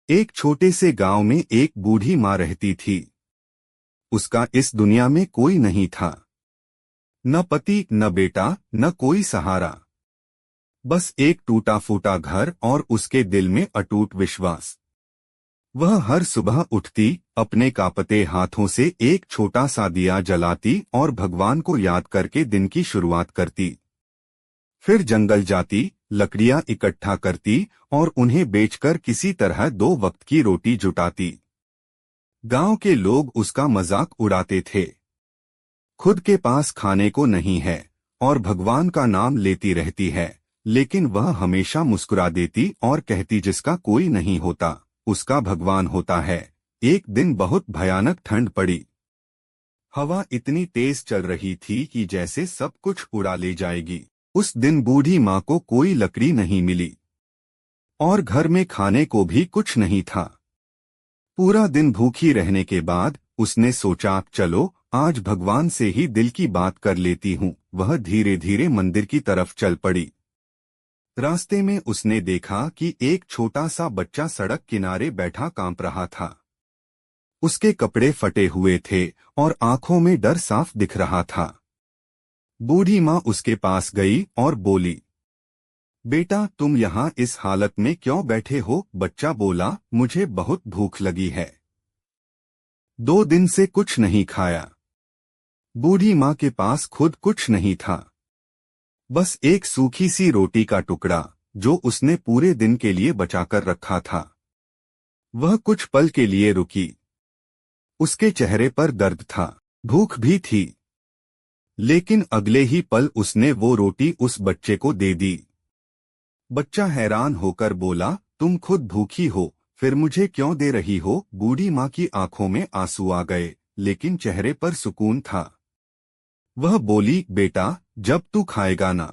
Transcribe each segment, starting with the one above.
एक छोटे से गांव में एक बूढ़ी माँ रहती थी। उसका इस दुनिया में कोई नहीं था। न पति, न बेटा, न कोई सहारा। बस एक टूटा फूटा घर और उसके दिल में अटूट विश्वास। वह हर सुबह उठती, अपने कांपते हाथों से एक छोटा सा दिया जलाती और भगवान को याद करके दिन की शुरुआत करती। फिर जंगल जाती, लकड़ियां इकट्ठा करती और उन्हें बेचकर किसी तरह 2 वक्त की रोटी जुटाती। गांव के लोग उसका मजाक उड़ाते थे। खुद के पास खाने को नहीं है और भगवान का नाम लेती रहती है, लेकिन वह हमेशा मुस्कुरा देती और कहती जिसका कोई नहीं होता उसका भगवान होता है। एक दिन बहुत भयानक ठंड पड़ी। हवा इतनी तेज चल रही थी कि जैसे सब कुछ उड़ा ले जाएगी। उस दिन बूढ़ी माँ को कोई लकड़ी नहीं मिली और घर में खाने को भी कुछ नहीं था। पूरा दिन भूखी रहने के बाद उसने सोचा, चलो आज भगवान से ही दिल की बात कर लेती हूँ। वह धीरे धीरे मंदिर की तरफ चल पड़ी। रास्ते में उसने देखा कि एक छोटा सा बच्चा सड़क किनारे बैठा कांप रहा था। उसके कपड़े फटे हुए थे और आंखों में डर साफ दिख रहा था। बूढ़ी माँ उसके पास गई और बोली, बेटा तुम यहाँ इस हालत में क्यों बैठे हो? बच्चा बोला, मुझे बहुत भूख लगी है, 2 दिन से कुछ नहीं खाया। बूढ़ी माँ के पास खुद कुछ नहीं था, बस एक सूखी सी रोटी का टुकड़ा जो उसने पूरे दिन के लिए बचाकर रखा था। वह कुछ पल के लिए रुकी। उसके चेहरे पर दर्द था, भूख भी थी, लेकिन अगले ही पल उसने वो रोटी उस बच्चे को दे दी। बच्चा हैरान होकर बोला, तुम खुद भूखी हो, फिर मुझे क्यों दे रही हो? बूढ़ी माँ की आंखों में आंसू आ गए, लेकिन चेहरे पर सुकून था। वह बोली, बेटा जब तू खाएगा ना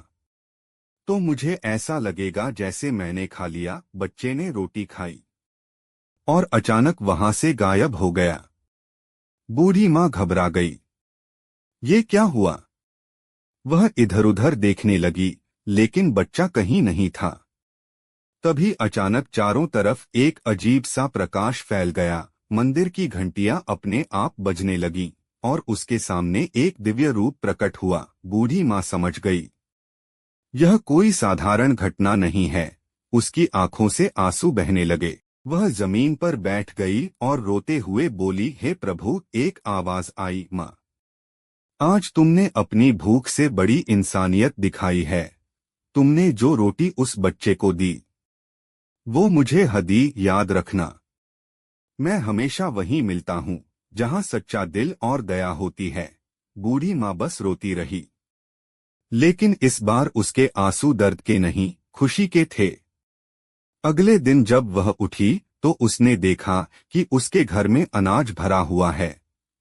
तो मुझे ऐसा लगेगा जैसे मैंने खा लिया। बच्चे ने रोटी खाई और अचानक वहां से गायब हो गया। बूढ़ी माँ घबरा गई। ये क्या हुआ? वह इधर उधर देखने लगी, लेकिन बच्चा कहीं नहीं था। तभी अचानक चारों तरफ एक अजीब सा प्रकाश फैल गया। मंदिर की घंटियां अपने आप बजने लगीं और उसके सामने एक दिव्य रूप प्रकट हुआ। बूढ़ी माँ समझ गई, यह कोई साधारण घटना नहीं है। उसकी आंखों से आंसू बहने लगे। वह जमीन पर बैठ गई और रोते हुए बोली, हे प्रभु। एक आवाज आई, माँ आज तुमने अपनी भूख से बड़ी इंसानियत दिखाई है। तुमने जो रोटी उस बच्चे को दी वो मुझे हदी याद रखना। मैं हमेशा वहीं मिलता हूँ जहाँ सच्चा दिल और दया होती है। बूढ़ी माँ बस रोती रही, लेकिन इस बार उसके आंसू दर्द के नहीं, खुशी के थे। अगले दिन जब वह उठी तो उसने देखा कि उसके घर में अनाज भरा हुआ है।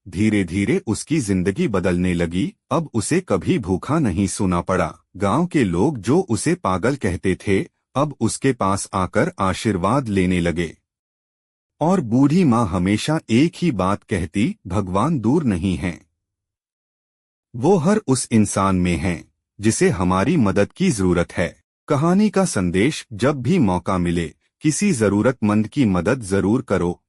धीरे धीरे उसकी जिंदगी बदलने लगी। अब उसे कभी भूखा नहीं सोना पड़ा। गांव के लोग जो उसे पागल कहते थे, अब उसके पास आकर आशीर्वाद लेने लगे। और बूढ़ी माँ हमेशा एक ही बात कहती, भगवान दूर नहीं है, वो हर उस इंसान में है जिसे हमारी मदद की जरूरत है। कहानी का संदेश, जब भी मौका मिले किसी जरूरतमंद की मदद जरूर करो।